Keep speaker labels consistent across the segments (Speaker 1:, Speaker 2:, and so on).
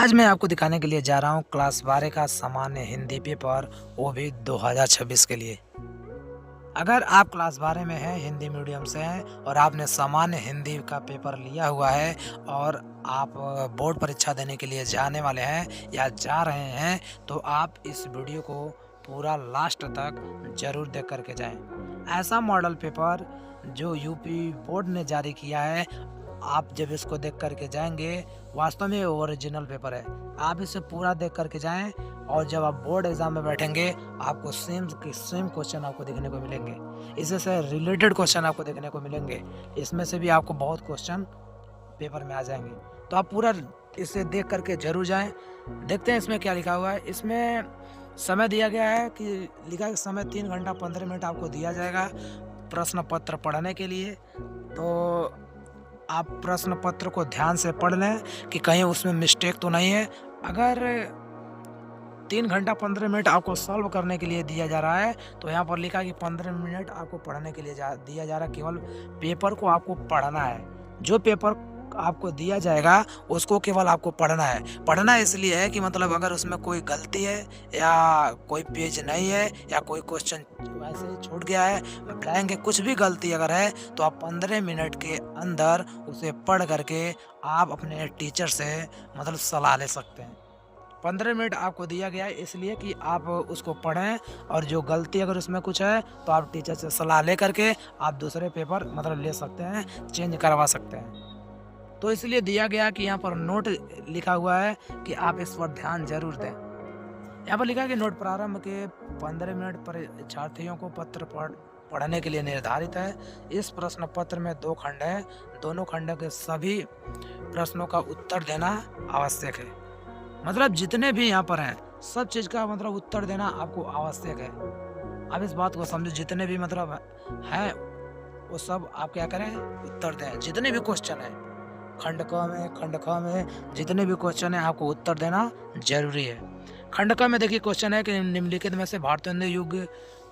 Speaker 1: आज मैं आपको दिखाने के लिए जा रहा हूँ क्लास 12 का सामान्य हिंदी पेपर, वो भी 2026 के लिए। अगर आप क्लास 12 में हैं, हिंदी मीडियम से हैं और आपने सामान्य हिंदी का पेपर लिया हुआ है और आप बोर्ड परीक्षा देने के लिए जाने वाले हैं या जा रहे हैं, तो आप इस वीडियो को पूरा लास्ट तक ज़रूर देख कर के जाएँ। ऐसा मॉडल पेपर जो यूपी बोर्ड ने जारी किया है, आप जब इसको देख कर के जाएँगे, वास्तव में ओरिजिनल पेपर है। आप इसे पूरा देख कर के जाएँ और जब आप बोर्ड एग्ज़ाम में बैठेंगे, आपको सेम क्वेश्चन आपको देखने को मिलेंगे। इससे से रिलेटेड क्वेश्चन आपको देखने को मिलेंगे। इसमें से भी आपको बहुत क्वेश्चन पेपर में आ जाएँगे। तो आप पूरा इसे देख कर के ज़रूर जाएँ। देखते हैं इसमें क्या लिखा हुआ है। इसमें समय दिया गया है कि लिखा है समय 3 घंटा 15 मिनट आपको दिया जाएगा प्रश्न पत्र पढ़ने के लिए। तो आप प्रश्न पत्र को ध्यान से पढ़ लें कि कहीं उसमें मिस्टेक तो नहीं है। अगर 3 घंटा 15 मिनट आपको सॉल्व करने के लिए दिया जा रहा है, तो यहाँ पर लिखा है कि 15 मिनट आपको पढ़ने के लिए दिया जा रहा है। केवल पेपर को आपको पढ़ना है। जो पेपर आपको दिया जाएगा, उसको केवल आपको पढ़ना है। पढ़ना इसलिए है कि मतलब अगर उसमें कोई गलती है या कोई पेज नहीं है या कोई क्वेश्चन वैसे ही छूट गया है, ब्लैंक है, कुछ भी गलती अगर है, तो आप 15 मिनट के अंदर उसे पढ़ करके आप अपने टीचर से मतलब सलाह ले सकते हैं। 15 मिनट आपको दिया गया है इसलिए कि आप उसको पढ़ें और जो गलती अगर उसमें कुछ है, तो आप टीचर से सलाह ले करके आप दूसरे पेपर मतलब ले सकते हैं, चेंज करवा सकते हैं। तो इसलिए दिया गया कि यहाँ पर नोट लिखा हुआ है कि आप इस पर ध्यान ज़रूर दें। यहाँ पर लिखा है कि नोट प्रारंभ के 15 मिनट परीक्षार्थियों को पत्र पढ़ने के लिए निर्धारित है। इस प्रश्न पत्र में 2 खंड हैं। दोनों खंडों के सभी प्रश्नों का उत्तर देना आवश्यक है। मतलब जितने भी यहाँ पर हैं, सब चीज़ का मतलब उत्तर देना आपको आवश्यक है। अब इस बात को समझो, जितने भी मतलब हैं, वो सब आप क्या करें, उत्तर दें। जितने भी क्वेश्चन हैं, खंड क में जितने भी क्वेश्चन हैं, आपको उत्तर देना ज़रूरी है। खंड क में देखिए क्वेश्चन है कि निम्नलिखित में से भारतेंदु युग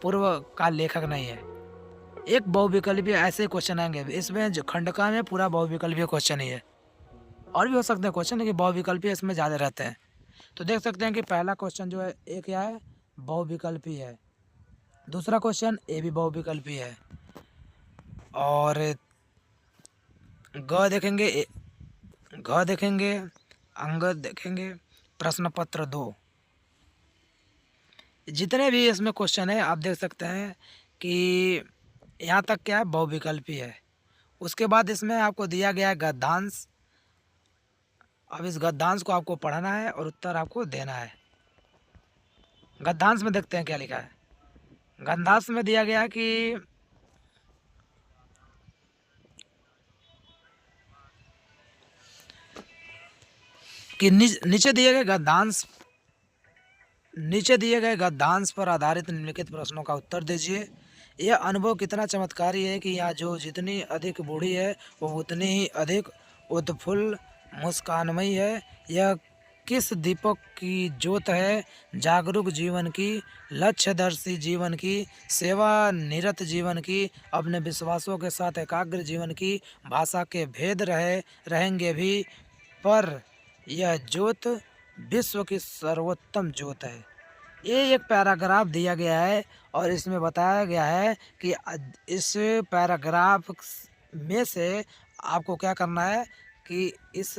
Speaker 1: पूर्व का लेखक नहीं है। एक बहुविकल्पीय ऐसे क्वेश्चन आएंगे। इसमें जो खंड क में पूरा बहुविकल्पीय क्वेश्चन ही है। और भी हो सकते हैं क्वेश्चन, लेकिन बहुविकल्पीय इसमें ज़्यादा रहते हैं। तो देख सकते हैं कि पहला क्वेश्चन जो है, एक क्या है, बहुविकल्पीय है। दूसरा क्वेश्चन ए भी बहुविकल्पीय है। और घ देखेंगे, अंग देखेंगे, प्रश्न पत्र 2। जितने भी इसमें क्वेश्चन है, आप देख सकते हैं कि यहाँ तक क्या है, बहुविकल्पी है। उसके बाद इसमें आपको दिया गया है गद्यांश। अब इस गद्यांश को आपको पढ़ना है और उत्तर आपको देना है। गद्यांश में देखते हैं क्या लिखा है। गद्यांश में दिया गया है कि नीचे दिए गए गद्यांश पर आधारित निम्नलिखित प्रश्नों का उत्तर दीजिए। यह अनुभव कितना चमत्कारी है कि यहाँ जो जितनी अधिक बूढ़ी है, वो उतनी ही अधिक उत्फुल्ल मुस्कानमयी है। यह किस दीपक की ज्योत है? जागरूक जीवन की, लक्ष्यदर्शी जीवन की, सेवा निरत जीवन की, अपने विश्वासों के साथ एकाग्र जीवन की, भाषा के भेद रहेंगे भी, पर यह ज्योत विश्व की सर्वोत्तम ज्योत है। ये एक पैराग्राफ दिया गया है और इसमें बताया गया है कि इस पैराग्राफ में से आपको क्या करना है कि इस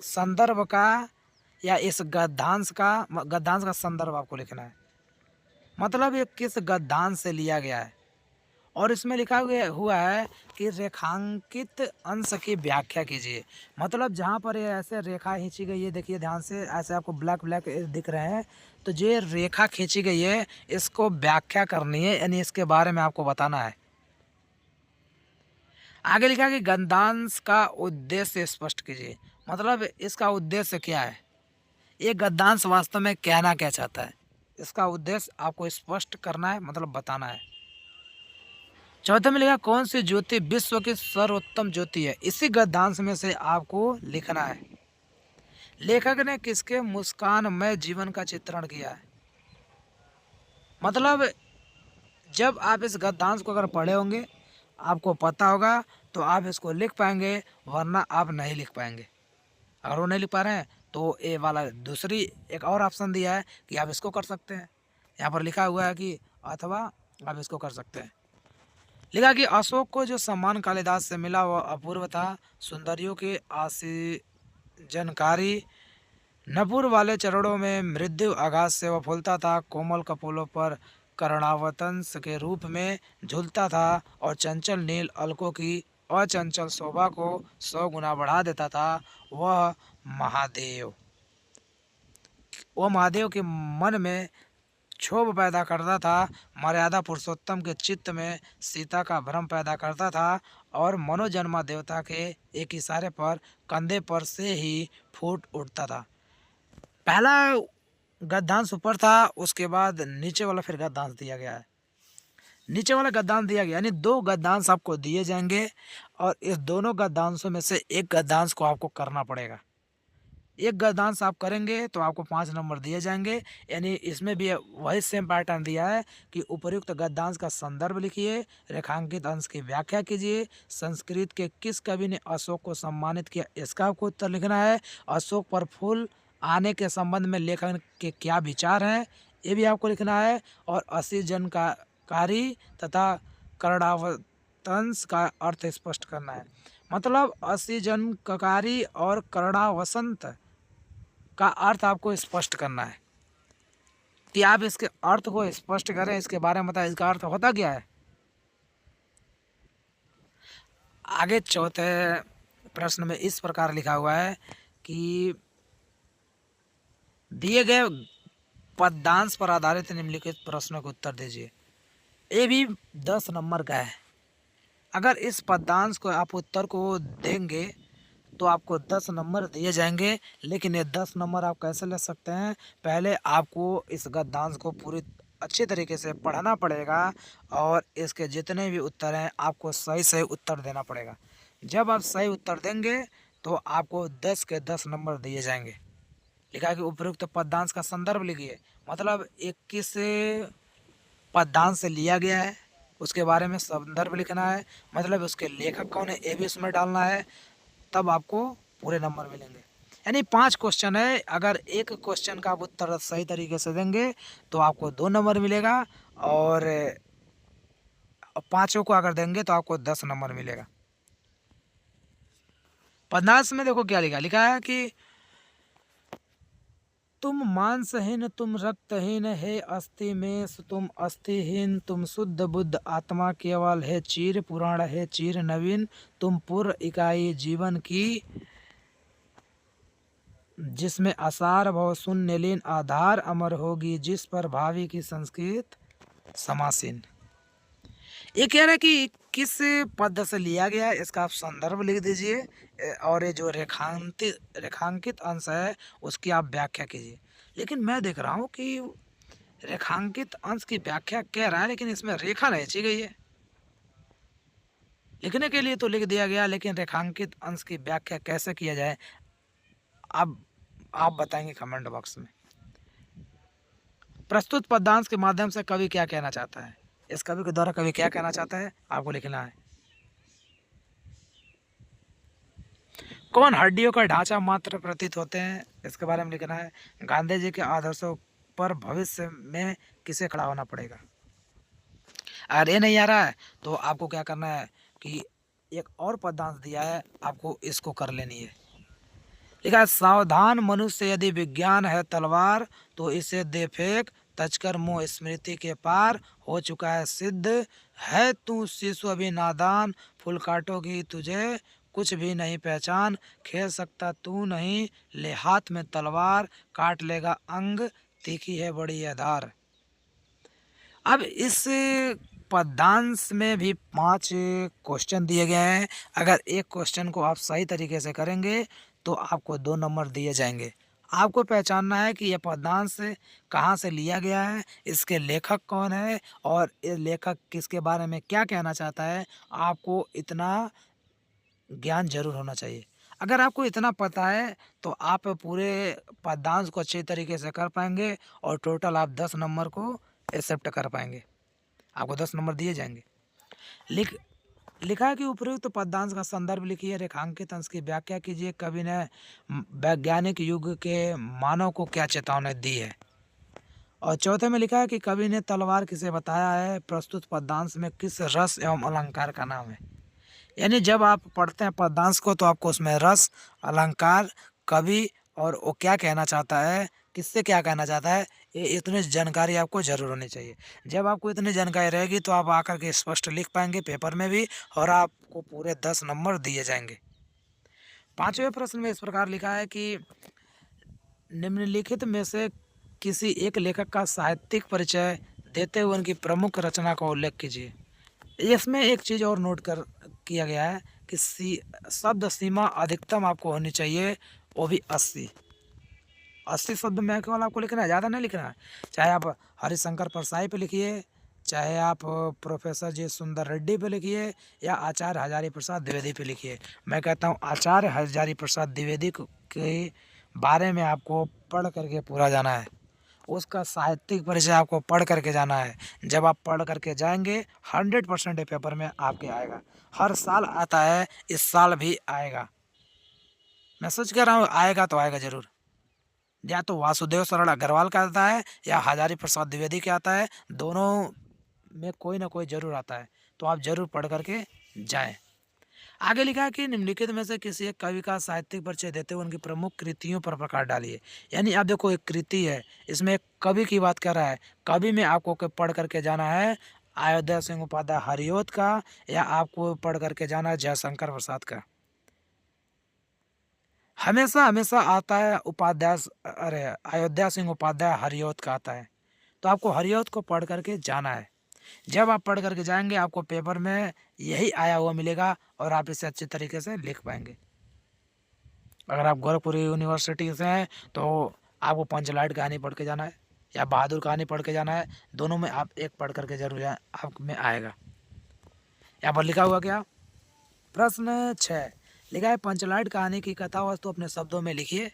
Speaker 1: संदर्भ का या इस गद्यांश का संदर्भ आपको लिखना है। मतलब ये किस गद्यांश से लिया गया है। और इसमें लिखा हुआ है कि रेखांकित अंश की व्याख्या कीजिए। मतलब जहाँ पर ये ऐसे रेखा खींची गई है, देखिए ध्यान से, ऐसे आपको ब्लैक दिख रहे हैं, तो ये रेखा खींची गई है, इसको व्याख्या करनी है, यानी इसके बारे में आपको बताना है। आगे लिखा कि गद्यांश का उद्देश्य स्पष्ट कीजिए। मतलब इसका उद्देश्य क्या है, ये गद्यांश वास्तव में कहना क्या चाहता है, इसका उद्देश्य आपको स्पष्ट करना है, मतलब बताना है। चौथे में लिखा कौन सी ज्योति विश्व की सर्वोत्तम ज्योति है। इसी गद्यांश में से आपको लिखना है। लेखक ने किसके मुस्कानमय जीवन का चित्रण किया है। मतलब जब आप इस गद्यांश को अगर पढ़े होंगे, आपको पता होगा, तो आप इसको लिख पाएंगे, वरना आप नहीं लिख पाएंगे। अगर वो नहीं लिख पा रहे हैं तो ए वाला दूसरी एक और ऑप्शन दिया है कि आप इसको कर सकते हैं। यहाँ पर लिखा हुआ है कि अथवा आप इसको कर सकते हैं। लिखा कि अशोक को जो सम्मान कालिदास से मिला वह अपूर्व था, सुंदरियों के आसीजनकारी नपुर वाले चरणों में मृदु आगाज से वह फूलता था, कोमल कपोलों पर कर्णावतंस के रूप में झूलता था और चंचल नील अलकों की अचंचल शोभा को 100 गुना बढ़ा देता था। वह महादेव महादेव के मन में क्षोभ पैदा करता था, मर्यादा पुरुषोत्तम के चित्त में सीता का भ्रम पैदा करता था और मनोजन्मा देवता के एक इशारे पर कंधे पर से ही फूट उठता था। पहला गद्यांश ऊपर था, उसके बाद नीचे वाला फिर गद्यांश दिया गया है। नीचे वाला गद्यांश दिया गया यानी 2 गद्यांश आपको दिए जाएंगे और इस दोनों गद्यांशों में से एक गद्यांश को आपको करना पड़ेगा। एक गद्यांश आप करेंगे तो आपको 5 नंबर दिए जाएंगे। यानी इसमें भी वही सेम पैटर्न दिया है कि उपयुक्त गद्यांश का संदर्भ लिखिए, रेखांकित अंश की व्याख्या कीजिए, संस्कृत के किस कवि ने अशोक को सम्मानित किया इसका आपको उत्तर लिखना है, अशोक पर फूल आने के संबंध में लेखन के क्या विचार हैं ये भी आपको लिखना है, और असीजनकारी तथा कर्णावतंस का अर्थ स्पष्ट करना है। मतलब असीजनकारी और कर्णावसंत का अर्थ आपको स्पष्ट करना है कि आप इसके अर्थ को स्पष्ट करें, इसके बारे में बताएं इसका अर्थ होता क्या है। आगे चौथे प्रश्न में इस प्रकार लिखा हुआ है कि दिए गए पद्यांश पर आधारित निम्नलिखित प्रश्नों का उत्तर दीजिए। ये भी 10 नंबर का है। अगर इस पद्यांश को आप उत्तर को देंगे तो आपको 10 नंबर दिए जाएंगे। लेकिन ये 10 नंबर आप कैसे ले सकते हैं, पहले आपको इस गद्यांश को पूरी अच्छे तरीके से पढ़ना पड़ेगा और इसके जितने भी उत्तर हैं आपको सही सही उत्तर देना पड़ेगा। जब आप सही उत्तर देंगे तो आपको 10 के 10 नंबर दिए जाएंगे। लिखा है कि उपयुक्त पद्यांश का संदर्भ लिखिए, मतलब 21 पद्यांश से लिया गया है उसके बारे में संदर्भ लिखना है, मतलब उसके लेखक कौन है ये भी उसमें डालना है, तब आपको पूरे नंबर मिलेंगे। यानी 5 क्वेश्चन है, अगर एक क्वेश्चन का आप उत्तर सही तरीके से देंगे तो आपको 2 नंबर मिलेगा और 5 को अगर देंगे तो आपको 10 नंबर मिलेगा। पद्यांश में देखो क्या लिखा है कि तुम मांसहीन तुम रक्तहीन है अस्थि में तुम अस्थिहीन, तुम शुद्ध बुद्ध आत्मा केवल है चीर पुराण है चीर नवीन, तुम पूर्व इकाई जीवन की जिसमें आसार भव शून्य लीन, आधार अमर होगी जिस पर भावी की संस्कृत समासीन। ये कह रहा है कि किस पद से लिया गया है इसका आप संदर्भ लिख दीजिए और ये जो रेखांकित अंश है उसकी आप व्याख्या कीजिए। लेकिन मैं देख रहा हूँ कि रेखांकित अंश की व्याख्या कह रहा है लेकिन इसमें रेखा नहीं खींची गई है। लिखने के लिए तो लिख दिया गया लेकिन रेखांकित अंश की व्याख्या कैसे किया जाए अब आप बताएंगे कमेंट बॉक्स में। प्रस्तुत पद्यांश के माध्यम से कवि क्या कहना चाहता है, इस कवि के द्वारा कवि क्या कहना चाहता है आपको लिखना है। कौन हड्डियों का ढांचा मात्र प्रतीत होते हैं इसके बारे में लिखना है। गांधी जी के आदर्शों पर भविष्य में किसे खड़ा होना पड़ेगा। अगर ये नहीं आ रहा है तो आपको क्या करना है कि एक और पद्यांश दिया है आपको इसको कर लेनी है। लिखा है सावधान मनुष्य यदि विज्ञान है तलवार तो इसे दे फेंक, तजकर मोह स्मृति के पार हो चुका है सिद्ध, है तू शिशु अभी नादान फूल काटोगी तुझे कुछ भी नहीं पहचान, खेल सकता तू नहीं ले हाथ में तलवार काट लेगा अंग तीखी है बड़ी यह धार। अब इस पद्यांश में भी 5 क्वेश्चन दिए गए हैं। अगर एक क्वेश्चन को आप सही तरीके से करेंगे तो आपको 2 नंबर दिए जाएंगे। आपको पहचानना है कि यह पद्यांश कहाँ से लिया गया है, इसके लेखक कौन है और ये लेखक किसके बारे में क्या कहना चाहता है। आपको इतना ज्ञान जरूर होना चाहिए। अगर आपको इतना पता है तो आप पूरे पद्यांश को अच्छे तरीके से कर पाएंगे और टोटल आप 10 नंबर को एक्सेप्ट कर पाएंगे। आपको 10 नंबर दिए जाएंगे। लिखा है कि उपयुक्त पद्यांश का संदर्भ लिखिए, रेखांकित अंश की व्याख्या कीजिए, कवि ने वैज्ञानिक युग के मानव को क्या चेतावनी दी है। और चौथे में लिखा है कि कवि ने तलवार किसे बताया है, प्रस्तुत पद्यांश में किस रस एवं अलंकार का नाम है। यानी जब आप पढ़ते हैं पद्यांश को तो आपको उसमें रस, अलंकार, कवि और वो क्या कहना चाहता है, किससे क्या कहना चाहता है, ये इतनी जानकारी आपको ज़रूर होनी चाहिए। जब आपको इतनी जानकारी रहेगी तो आप आकर के स्पष्ट लिख पाएंगे पेपर में भी, और आपको पूरे 10 नंबर दिए जाएंगे। पांचवें प्रश्न में इस प्रकार लिखा है कि निम्नलिखित में से किसी एक लेखक का साहित्यिक परिचय देते हुए उनकी प्रमुख रचना का उल्लेख कीजिए। इसमें एक चीज़ और नोट कर किया गया है कि शब्द सीमा अधिकतम आपको होनी चाहिए, वो भी 80 शब्द में केवल आपको लिखना है, ज़्यादा नहीं लिखना है। चाहे आप हरिशंकर परसाई पे लिखिए, चाहे आप प्रोफेसर जी सुंदर रेड्डी पे लिखिए, या आचार्य हजारी प्रसाद द्विवेदी पे लिखिए। मैं कहता हूँ आचार्य हजारी प्रसाद द्विवेदी के बारे में आपको पढ़ करके पूरा जाना है, उसका साहित्यिक परिचय आपको पढ़ करके जाना है। जब आप पढ़ करके जाएंगे 100% पेपर में आपके आएगा। हर साल आता है, इस साल भी आएगा। मैं सच कह रहा हूँ, आएगा तो आएगा ज़रूर। या तो वासुदेव सरल अग्रवाल का आता है या हजारी प्रसाद द्विवेदी का आता है, दोनों में कोई ना कोई ज़रूर आता है। तो आप ज़रूर पढ़ करके जाएं। आगे लिखा है कि निम्नलिखित में से किसी एक कवि का साहित्यिक परिचय देते हुए उनकी प्रमुख कृतियों पर प्रकाश डालिए। यानी आप देखो, एक कृति है, इसमें एक कवि की बात कर रहा है। कवि में आपको पढ़ करके जाना है अयोध्या सिंह उपाध्याय हरिओत का, या आपको पढ़ करके जाना है जयशंकर प्रसाद का। हमेशा हमेशा आता है उपाध्याय, अरे अयोध्या सिंह उपाध्याय हरिओत का आता है। तो आपको हरिओत को पढ़ करके जाना है। जब आप पढ़ करके जाएंगे आपको पेपर में यही आया हुआ मिलेगा, और आप इसे अच्छे तरीके से लिख पाएंगे। अगर आप गोरखपुर यूनिवर्सिटी से हैं तो आपको पंचलाइट कहानी पढ़ के जाना है, या बहादुर कहानी पढ़ के जाना है। दोनों में आप एक पढ़ करके जरूर जाए, आप में आएगा। यहाँ पर लिखा हुआ क्या, प्रश्न 6 लिखा है पंचलाइट कहानी की कथा वस्तु अपने शब्दों में लिखिए।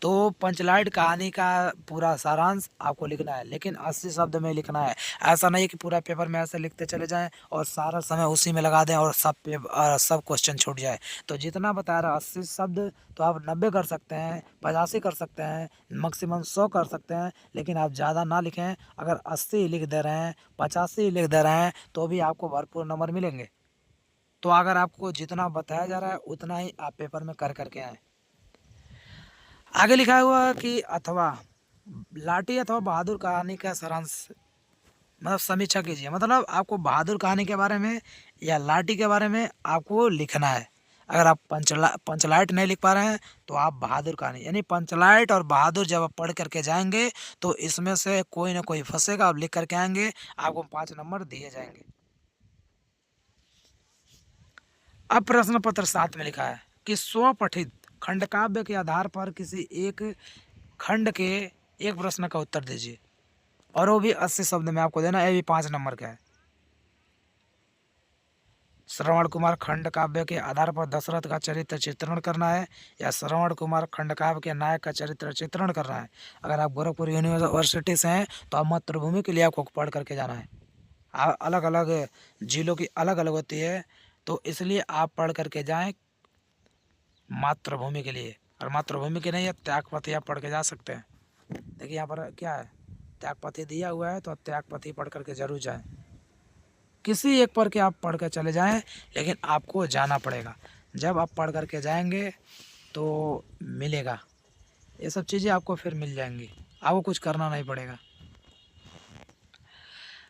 Speaker 1: तो पंचलाइट कहानी का पूरा सारांश आपको लिखना है, लेकिन 80 शब्द में लिखना है। ऐसा नहीं कि पूरा पेपर में ऐसे लिखते चले जाएं और सारा समय उसी में लगा दें और सब क्वेश्चन छूट जाए। तो जितना बता रहा 80 शब्द, तो आप 90 कर सकते हैं, 85 कर सकते हैं, मैक्सिमम 100 कर सकते हैं, लेकिन आप ज़्यादा ना लिखें। अगर 80 लिख दे रहे हैं, 85 लिख दे रहे हैं, तो भी आपको भरपूर नंबर मिलेंगे। तो अगर आपको जितना बताया जा रहा है उतना ही आप पेपर में कर करके आए। आगे लिखा हुआ है कि अथवा लाठी अथवा बहादुर कहानी का सारांश, मतलब समीक्षा कीजिए। मतलब आपको बहादुर कहानी के बारे में या लाठी के बारे में आपको लिखना है। अगर आप पंचलाइट नहीं लिख पा रहे हैं तो आप बहादुर कहानी, यानी पंचलाइट और बहादुर जब आप पढ़ करके जाएंगे तो इसमें से कोई ना कोई फंसेगा, आप लिख करके आएंगे, आपको 5 नंबर दिए जाएंगे। अब प्रश्न पत्र 7 में लिखा है कि स्वपठित खंडकाव्य के आधार पर किसी एक खंड के एक प्रश्न का उत्तर दीजिए, और वो भी 80 शब्द में आपको देना है। ये भी 5 नंबर का है। श्रवण कुमार खंड काव्य के आधार पर दशरथ का चरित्र चित्रण करना है, या श्रवण कुमार खंड काव्य के नायक का चरित्र चित्रण करना है। अगर आप गोरखपुर यूनिवर्सिटी से हैं तो आप मातृभूमि के लिए आपको पढ़ करके जाना है। अलग अलग जिलों की अलग अलग होती है, तो इसलिए आप पढ़ करके जाएं मातृभूमि के लिए। और मातृभूमि के नहीं है, त्यागपति आप पढ़ के जा सकते हैं। देखिए यहाँ पर क्या है, त्यागपति दिया हुआ है, तो आप त्यागपति पढ़ करके जरूर जाएं। किसी एक पर के आप पढ़ कर चले जाएं, लेकिन आपको जाना पड़ेगा। जब आप पढ़ करके जाएंगे तो मिलेगा, ये सब चीज़ें आपको फिर मिल जाएंगी, आपको कुछ करना नहीं पड़ेगा।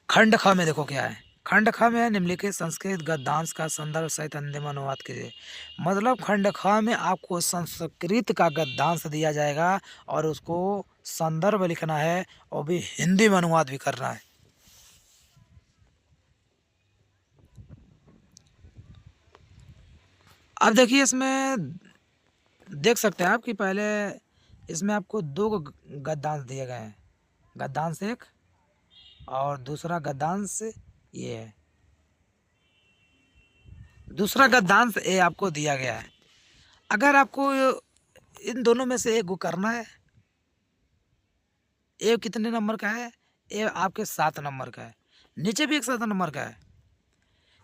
Speaker 1: खंड ख में देखो क्या है, खंड ख में निम्नलिखित संस्कृत गद्यांश का संदर्भ सहित हिंदी में अनुवाद कीजिए। मतलब खंड ख में आपको संस्कृत का गद्यांश दिया जाएगा और उसको संदर्भ लिखना है, और भी हिंदी में अनुवाद भी करना है। अब देखिए, इसमें देख सकते हैं आप कि पहले इसमें आपको 2 गद्यांश दिए गए हैं, गद्यांश 1 और दूसरा गद्यांश ये है। दूसरा गद्यांश ए आपको दिया गया है। अगर आपको इन दोनों में से एक को करना है, ए कितने नंबर का है, ए आपके 7 नंबर का है, नीचे भी एक 7 नंबर का है।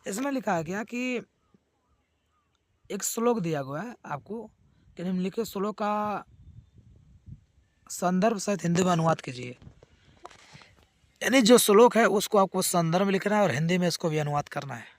Speaker 1: इसमें लिखा गया कि एक श्लोक दिया हुआ है आपको कि निम्नलिखित श्लोक का संदर्भ सहित हिंदी में अनुवाद कीजिए। यानी जो श्लोक है उसको आपको संदर्भ में लिखना है और हिंदी में इसको भी अनुवाद करना है।